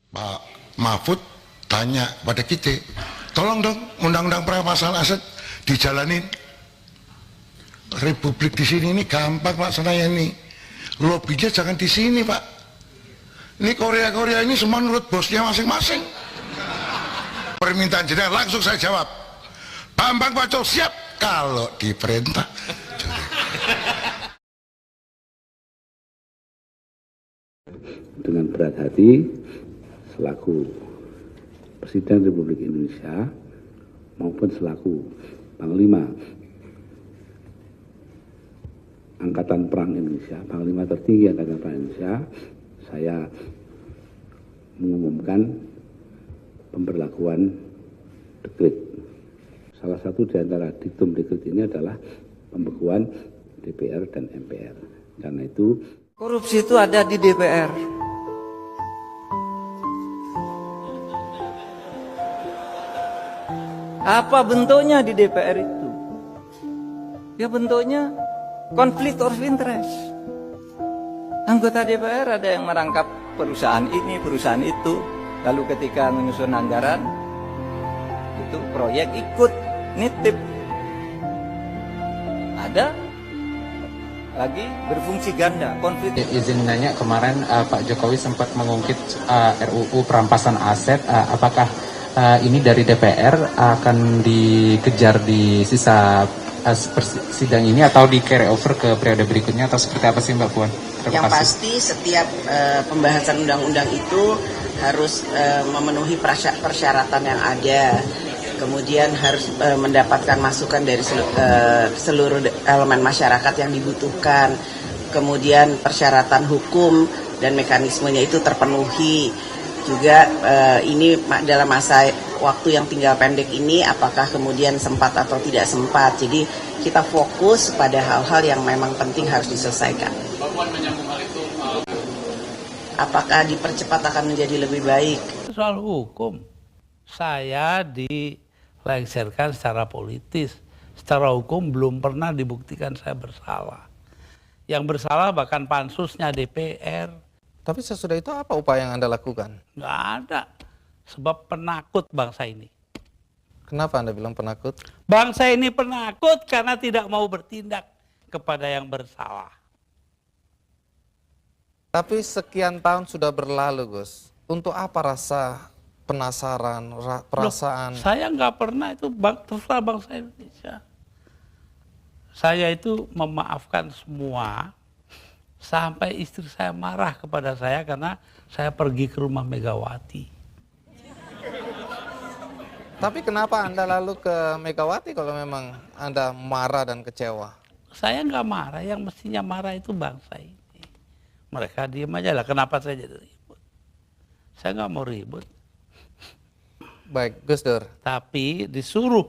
Pak Mahfud tanya pada kita, tolong dong undang-undang perampasan aset dijalanin. Republik di sini ini gampang Pak Senayan ini. Lobbynya jangan di sini Pak. Ini Korea ini semua menurut bosnya masing-masing. Permintaan jenengan langsung saya jawab. Bambang Pacul siap kalau diperintah. Dengan berat hati selaku Presiden Republik Indonesia maupun selaku Panglima Angkatan Perang Indonesia, Panglima tertinggi Angkatan Perang Indonesia, saya mengumumkan pemberlakuan dekret. Salah satu di antara diktum dekret ini adalah pembekuan DPR dan MPR. Karena itu korupsi itu ada di DPR. Apa bentuknya di DPR itu? Ya bentuknya konflik of interest. Anggota DPR ada yang merangkap perusahaan ini, perusahaan itu. Lalu ketika menyusun anggaran, itu proyek ikut nitip. Ada lagi berfungsi ganda, konflik. Izin nanya, kemarin Pak Jokowi sempat mengungkit RUU perampasan aset. Apakah ini dari DPR akan dikejar di sisa sidang ini atau di carry over ke periode berikutnya atau seperti apa sih Mbak Puan? Yang pasti setiap pembahasan undang-undang itu harus memenuhi persyaratan yang ada. Kemudian harus mendapatkan masukan dari seluruh elemen masyarakat yang dibutuhkan. Kemudian persyaratan hukum dan mekanismenya itu terpenuhi. Juga ini dalam masa waktu yang tinggal pendek ini apakah kemudian sempat atau tidak sempat. Jadi kita fokus pada hal-hal yang memang penting harus diselesaikan. Apakah dipercepat akan menjadi lebih baik? Soal hukum, saya dilengsarkan secara politis. Secara hukum belum pernah dibuktikan saya bersalah. Yang bersalah bahkan pansusnya DPR. Tapi sesudah itu apa upaya yang Anda lakukan? Nggak ada. Sebab penakut bangsa ini. Kenapa Anda bilang penakut? Bangsa ini penakut karena tidak mau bertindak kepada yang bersalah. Tapi sekian tahun sudah berlalu, Gus. Untuk apa rasa penasaran, perasaan? Loh, saya nggak pernah itu terserah bangsa Indonesia. Saya itu memaafkan semua sampai istri saya marah kepada saya karena saya pergi ke rumah Megawati. Tapi kenapa Anda lalu ke Megawati kalau memang Anda marah dan kecewa? Saya nggak marah, yang mestinya marah itu bangsa ini. Mereka diem aja lah, kenapa saya jadi ribut? Saya nggak mau ribut. Baik, Gus Dur. Tapi disuruh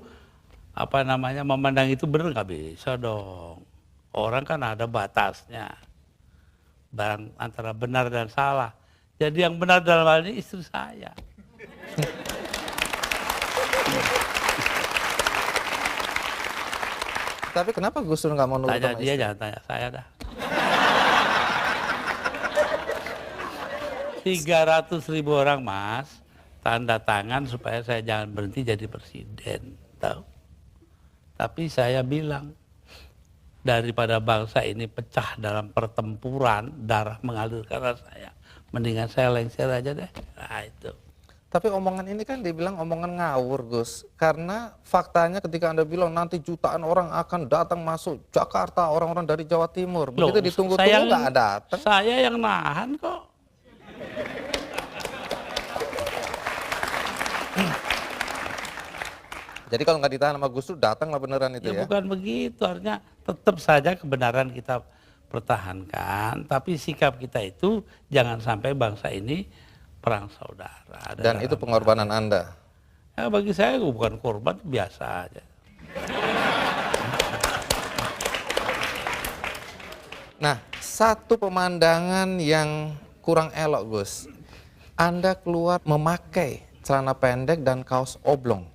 memandang itu benar nggak bisa dong. Orang kan ada batasnya. Antara benar dan salah. Jadi yang benar dalam hal ini istri saya. Tapi kenapa Gus Dur nggak mau nurut Tanya sama dia, istri? jangan tanya saya dah. 300.000 orang Mas tanda tangan supaya saya jangan berhenti jadi presiden, tahu? Tapi saya bilang daripada bangsa ini pecah dalam pertempuran, darah mengalir karena saya, mendingan saya lengser aja deh. Nah itu. Tapi omongan ini kan dibilang omongan ngawur, Gus. Karena faktanya ketika Anda bilang nanti jutaan orang akan datang masuk Jakarta, orang-orang dari Jawa Timur. Begitu ditunggu-tunggu nggak datang. Saya yang nahan kok. Jadi kalau nggak ditahan sama Gus Dur, datanglah beneran itu ya? Bukan begitu, artinya tetap saja kebenaran kita pertahankan, tapi sikap kita itu jangan sampai bangsa ini perang saudara. Dan itu pengorbanan Anda? Ya bagi saya bukan korban, biasa aja. Nah, satu pemandangan yang kurang elok, Gus. Anda keluar memakai celana pendek dan kaos oblong.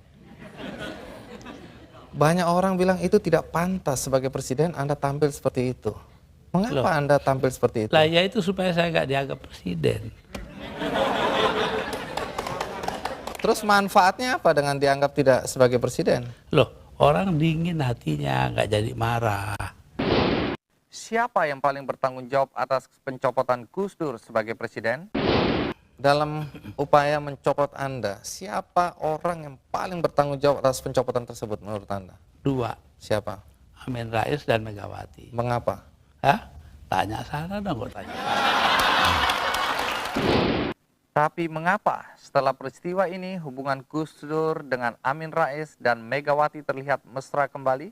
Banyak orang bilang itu tidak pantas sebagai presiden Anda tampil seperti itu. Mengapa Anda tampil seperti itu? Lah ya itu supaya saya nggak dianggap presiden. Terus manfaatnya apa dengan dianggap tidak sebagai presiden? Loh, orang dingin hatinya, nggak jadi marah. Siapa yang paling bertanggung jawab atas pencopotan Gus Dur sebagai presiden? Dalam upaya mencopot Anda, siapa orang yang paling bertanggung jawab atas pencopotan tersebut menurut Anda? 2, Siapa? Amin Rais dan Megawati. Mengapa? Hah? Tanya sana dong, gue tanya. Tapi mengapa setelah peristiwa ini hubungan Gus Dur dengan Amin Rais dan Megawati terlihat mesra kembali?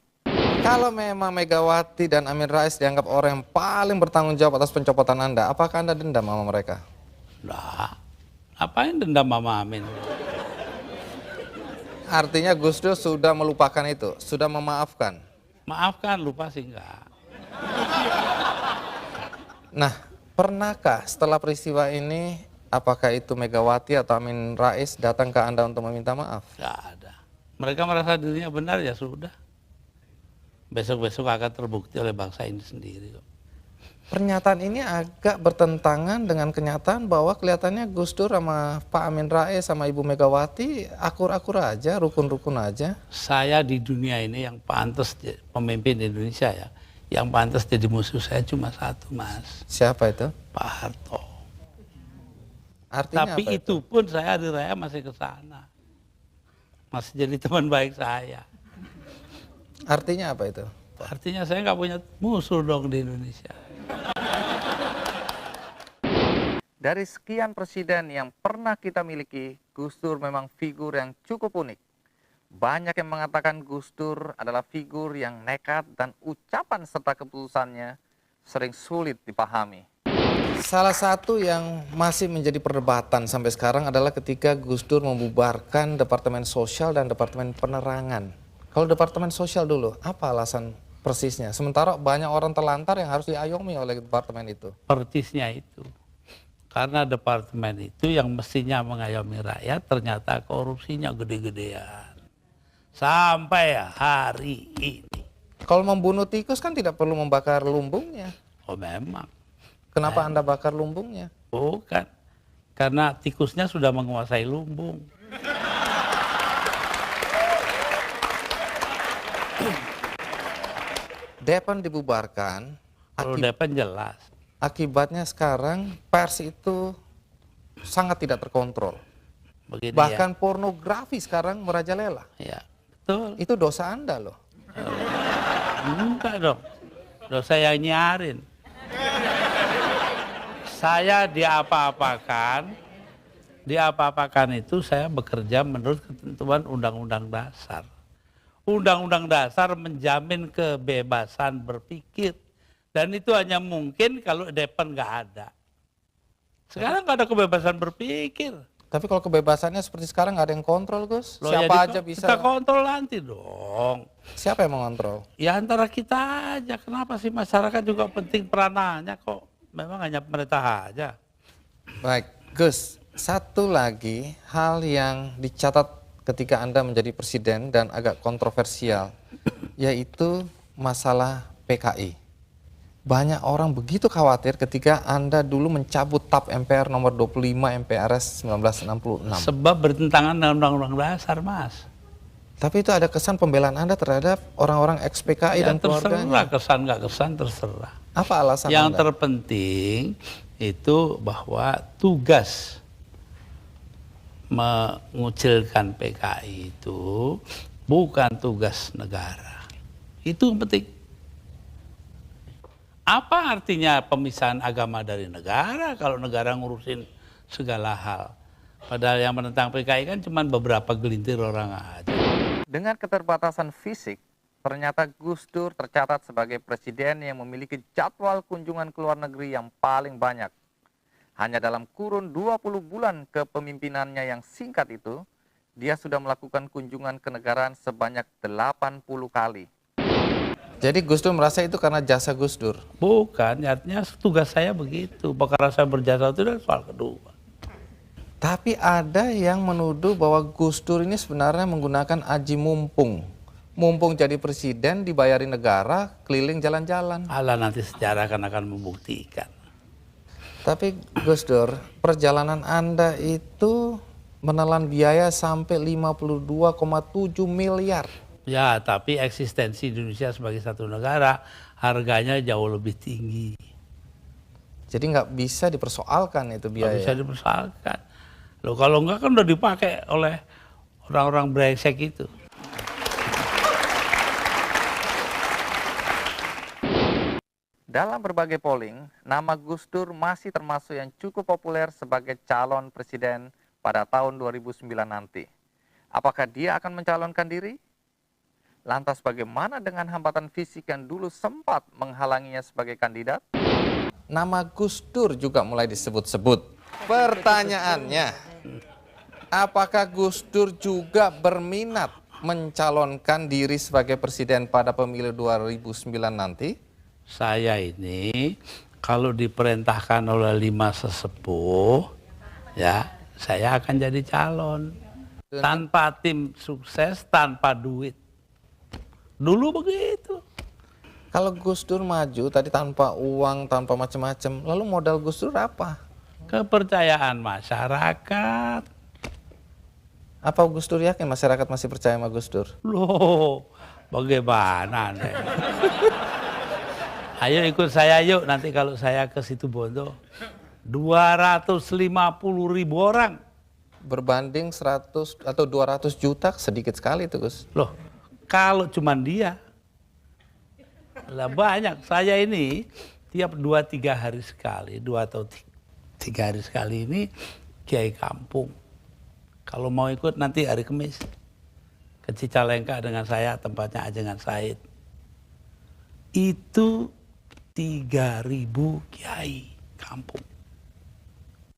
Kalau memang Megawati dan Amin Rais dianggap orang yang paling bertanggung jawab atas pencopotan Anda, apakah Anda dendam sama mereka? Nah, ngapain dendam Mama Amin? Artinya Gus Dur sudah melupakan itu, sudah memaafkan. Maafkan, lupa sih enggak. Nah, pernahkah setelah peristiwa ini, apakah itu Megawati atau Amin Rais datang ke Anda untuk meminta maaf? Enggak ada. Mereka merasa dirinya benar, ya sudah. Besok-besok akan terbukti oleh bangsa ini sendiri kok. Pernyataan ini agak bertentangan dengan kenyataan bahwa kelihatannya Gus Dur sama Pak Amin Rais sama Ibu Megawati akur-akur aja, rukun-rukun aja. Saya di dunia ini yang pantas pemimpin Indonesia ya, yang pantas jadi musuh saya cuma satu, Mas. Siapa itu? Pak Harto. Artinya Tapi apa itu pun saya hari raya masih ke sana. Masih jadi teman baik saya. Artinya apa itu? Artinya saya nggak punya musuh dong di Indonesia. Dari sekian presiden yang pernah kita miliki, Gus Dur memang figur yang cukup unik. Banyak yang mengatakan Gus Dur adalah figur yang nekat dan ucapan serta keputusannya sering sulit dipahami. Salah satu yang masih menjadi perdebatan sampai sekarang adalah ketika Gus Dur membubarkan Departemen Sosial dan Departemen Penerangan. Kalau Departemen Sosial dulu, apa alasan persisnya? Sementara banyak orang terlantar yang harus diayomi oleh departemen itu. Persisnya itu. Karena departemen itu yang mestinya mengayomi rakyat, ternyata korupsinya gede-gedean. Sampai hari ini. Kalau membunuh tikus kan tidak perlu membakar lumbungnya. Oh memang. Kenapa Anda bakar lumbungnya? Bukan. Karena tikusnya sudah menguasai lumbung. Depan dibubarkan, Kalau Depan jelas. akibatnya sekarang pers itu sangat tidak terkontrol. Begini Bahkan pornografi sekarang merajalela. ya. Betul. Itu dosa Anda loh. Enggak dong. Dosa yang nyarin. Saya diapa-apakan itu saya bekerja menurut ketentuan Undang-Undang Dasar. Undang-Undang Dasar menjamin kebebasan berpikir. Dan itu hanya mungkin kalau Depan nggak ada. Sekarang nggak ada kebebasan berpikir. Tapi kalau kebebasannya seperti sekarang nggak ada yang kontrol, Gus. Loh, Siapa ya aja bisa. Kita kontrol nanti dong. Siapa yang mengontrol? Ya antara kita aja. Kenapa sih masyarakat juga penting peranannya kok? Memang hanya pemerintah aja. Baik, Gus. Satu lagi hal yang dicatat ketika Anda menjadi presiden dan agak kontroversial, yaitu masalah PKI. Banyak orang begitu khawatir ketika Anda dulu mencabut TAP MPR nomor 25 MPRS 1966. Sebab bertentangan dengan Undang-Undang Dasar, Mas. Tapi itu ada kesan pembelaan Anda terhadap orang-orang ex-PKI Ya dan keluarganya. terserah, kesan nggak kesan terserah. Apa alasan Yang Anda? terpenting itu bahwa tugas mengucilkan PKI itu bukan tugas negara. Itu yang penting. Apa artinya pemisahan agama dari negara kalau negara ngurusin segala hal? Padahal yang menentang PKI kan cuma beberapa gelintir orang aja. Dengan keterbatasan fisik, ternyata Gus Dur tercatat sebagai presiden yang memiliki jadwal kunjungan ke luar negeri yang paling banyak. Hanya dalam kurun 20 bulan kepemimpinannya yang singkat itu, dia sudah melakukan kunjungan kenegaraan sebanyak 80 kali. Jadi Gus Dur merasa itu karena jasa Gus Dur? Bukan, artinya tugas saya begitu. Perkara saya berjasa itu adalah soal kedua. Tapi ada yang menuduh bahwa Gus Dur ini sebenarnya menggunakan aji mumpung. Mumpung jadi presiden, dibayari negara, keliling jalan-jalan. Allah nanti sejarah akan membuktikan. Tapi Gus Dur, perjalanan Anda itu menelan biaya sampai 52,7 miliar. Ya, tapi eksistensi Indonesia sebagai satu negara harganya jauh lebih tinggi. Jadi nggak bisa dipersoalkan itu Nggak biaya. bisa dipersoalkan. Loh, kalau enggak kan udah dipakai oleh orang-orang brengsek itu. Dalam berbagai polling, nama Gus Dur masih termasuk yang cukup populer sebagai calon presiden pada tahun 2009 nanti. Apakah dia akan mencalonkan diri? Lantas bagaimana dengan hambatan fisik yang dulu sempat menghalanginya sebagai kandidat? Nama Gus Dur juga mulai disebut-sebut. Pertanyaannya, apakah Gus Dur juga berminat mencalonkan diri sebagai presiden pada pemilu 2009 nanti? Saya ini kalau diperintahkan oleh 5 sesepuh, ya saya akan jadi calon. Tanpa tim sukses, tanpa duit. Dulu begitu. Kalau Gus Dur maju tadi tanpa uang, tanpa macam-macam, lalu modal Gus Dur apa? Kepercayaan masyarakat. Apa Gus Dur yakin masyarakat masih percaya sama Gus Dur? Loh, bagaimana nih? Ayo ikut saya yuk, nanti kalau saya ke situ Bondo. 250.000 orang. Berbanding 100 atau 200 juta sedikit sekali itu Gus. Loh, kalau cuman dia, lah banyak. Saya ini tiap 2-3 hari sekali, 2 atau 3 hari sekali ini kiai kampung. Kalau mau ikut nanti hari Kamis ke Cicalengka dengan saya, tempatnya Ajengan Said. Itu 3.000 kiai kampung.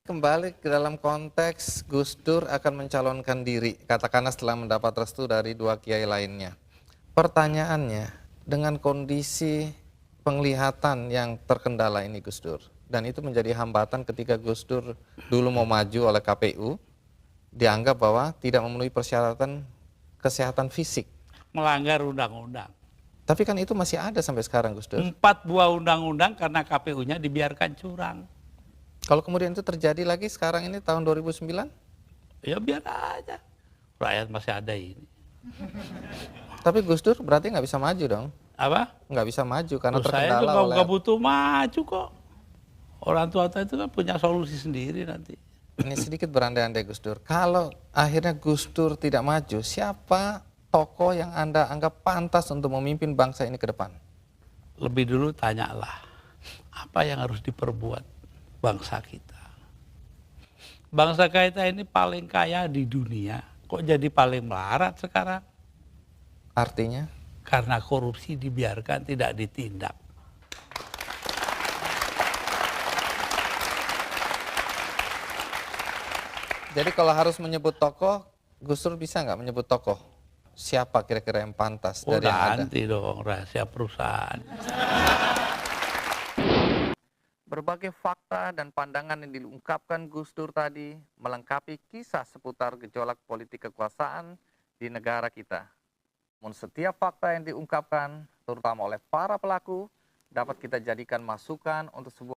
Kembali ke dalam konteks Gus Dur akan mencalonkan diri, katakanlah setelah mendapat restu dari 2 kiai lainnya. Pertanyaannya, dengan kondisi penglihatan yang terkendala ini Gus Dur, dan itu menjadi hambatan ketika Gus Dur dulu mau maju oleh KPU, dianggap bahwa tidak memenuhi persyaratan kesehatan fisik. Melanggar undang-undang. Tapi kan itu masih ada sampai sekarang Gus Dur. 4 buah undang-undang karena KPU-nya dibiarkan curang. Kalau kemudian itu terjadi lagi sekarang ini tahun 2009? Ya biar aja. Rakyat masih ada ini. Tapi Gus Dur berarti nggak bisa maju dong? Apa? Nggak bisa maju karena Terus saya itu terkendala oleh... nggak butuh maju kok. Orang tua itu kan punya solusi sendiri nanti. Ini sedikit berandai-andai Gus Dur. Kalau akhirnya Gus Dur tidak maju, siapa tokoh yang Anda anggap pantas untuk memimpin bangsa ini ke depan? Lebih dulu tanyalah, apa yang harus diperbuat bangsa kita. Bangsa kita ini paling kaya di dunia, kok jadi paling melarat sekarang? Artinya? Karena korupsi dibiarkan, tidak ditindak. Jadi kalau harus menyebut tokoh, Gus Dur bisa nggak menyebut tokoh? Siapa kira-kira yang pantas dari yang ada? Nanti dong, rahasia perusahaan. Berbagai fakta dan pandangan yang diungkapkan Gus Dur tadi melengkapi kisah seputar gejolak politik kekuasaan di negara kita. Namun setiap fakta yang diungkapkan, terutama oleh para pelaku, dapat kita jadikan masukan untuk sebuah